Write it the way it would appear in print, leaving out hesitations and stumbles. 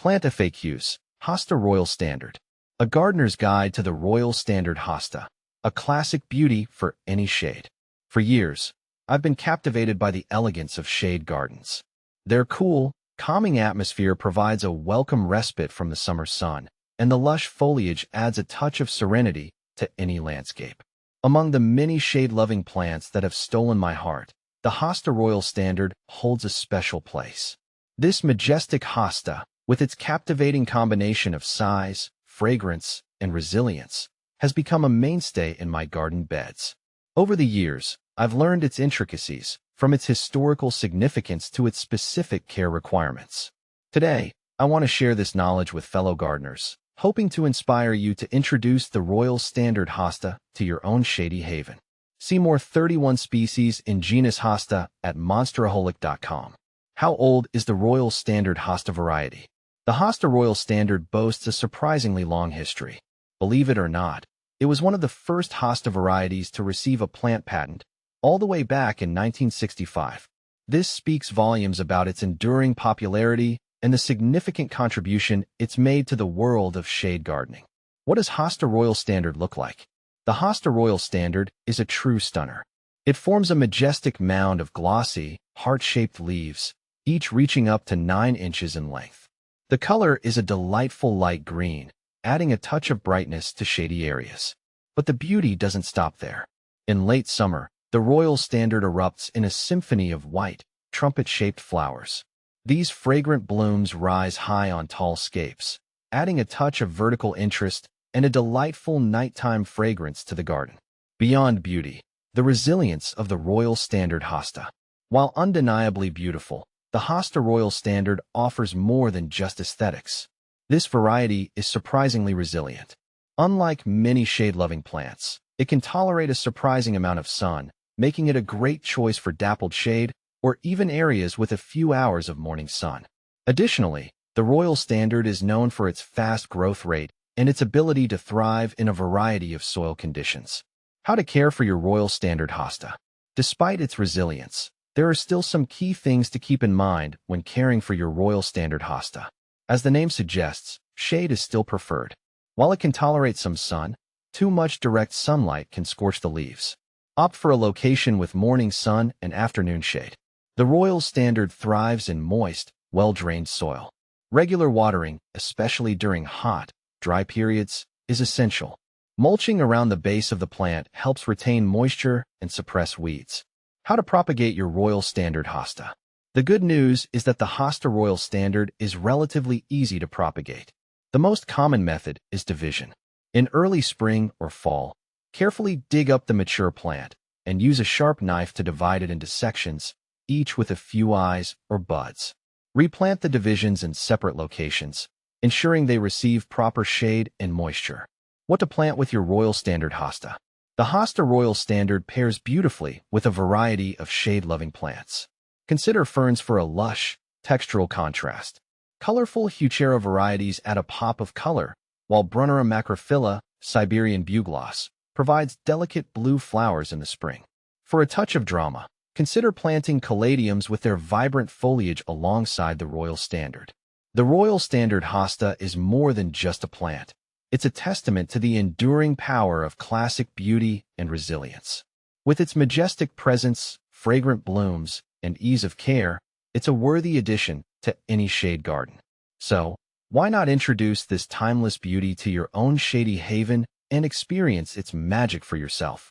Plant FAQs, Hosta Royal Standard. A gardener's guide to the Royal Standard Hosta, a classic beauty for any shade. For years, I've been captivated by the elegance of shade gardens. Their cool, calming atmosphere provides a welcome respite from the summer sun, and the lush foliage adds a touch of serenity to any landscape. Among the many shade-loving plants that have stolen my heart, the Hosta Royal Standard holds a special place. This majestic hosta, with its captivating combination of size, fragrance, and resilience, has become a mainstay in my garden beds. Over the years, I've learned its intricacies, from its historical significance to its specific care requirements. Today, I want to share this knowledge with fellow gardeners, hoping to inspire you to introduce the Royal Standard Hosta to your own shady haven. See more 31 species in genus Hosta at monsteraholic.com. How old is the Royal Standard Hosta variety? The Hosta Royal Standard boasts a surprisingly long history. Believe it or not, it was one of the first hosta varieties to receive a plant patent, all the way back in 1965. This speaks volumes about its enduring popularity and the significant contribution it's made to the world of shade gardening. What does Hosta Royal Standard look like? The Hosta Royal Standard is a true stunner. It forms a majestic mound of glossy, heart-shaped leaves, each reaching up to 9 inches in length. The color is a delightful light green, adding a touch of brightness to shady areas. But the beauty doesn't stop there. In late summer, the Royal Standard erupts in a symphony of white, trumpet-shaped flowers. These fragrant blooms rise high on tall scapes, adding a touch of vertical interest and a delightful nighttime fragrance to the garden. Beyond beauty, the resilience of the Royal Standard Hosta. While undeniably beautiful, the Hosta Royal Standard offers more than just aesthetics. This variety is surprisingly resilient. Unlike many shade-loving plants, it can tolerate a surprising amount of sun, making it a great choice for dappled shade or even areas with a few hours of morning sun. Additionally, the Royal Standard is known for its fast growth rate and its ability to thrive in a variety of soil conditions. How to care for your Royal Standard Hosta. Despite its resilience, there are still some key things to keep in mind when caring for your Royal Standard Hosta. As the name suggests, shade is still preferred. While it can tolerate some sun, too much direct sunlight can scorch the leaves. Opt for a location with morning sun and afternoon shade. The Royal Standard thrives in moist, well-drained soil. Regular watering, especially during hot, dry periods, is essential. Mulching around the base of the plant helps retain moisture and suppress weeds. How to propagate your Royal Standard Hosta. The good news is that the Hosta Royal Standard is relatively easy to propagate. The most common method is division. In early spring or fall, carefully dig up the mature plant and use a sharp knife to divide it into sections, each with a few eyes or buds. Replant the divisions in separate locations, ensuring they receive proper shade and moisture. What to plant with your Royal Standard Hosta. The Hosta Royal Standard pairs beautifully with a variety of shade-loving plants. Consider ferns for a lush, textural contrast. Colorful Heuchera varieties add a pop of color, while Brunnera macrophylla, Siberian bugloss, provides delicate blue flowers in the spring. For a touch of drama, consider planting caladiums with their vibrant foliage alongside the Royal Standard. The Royal Standard Hosta is more than just a plant. It's a testament to the enduring power of classic beauty and resilience. With its majestic presence, fragrant blooms, and ease of care, it's a worthy addition to any shade garden. So, why not introduce this timeless beauty to your own shady haven and experience its magic for yourself?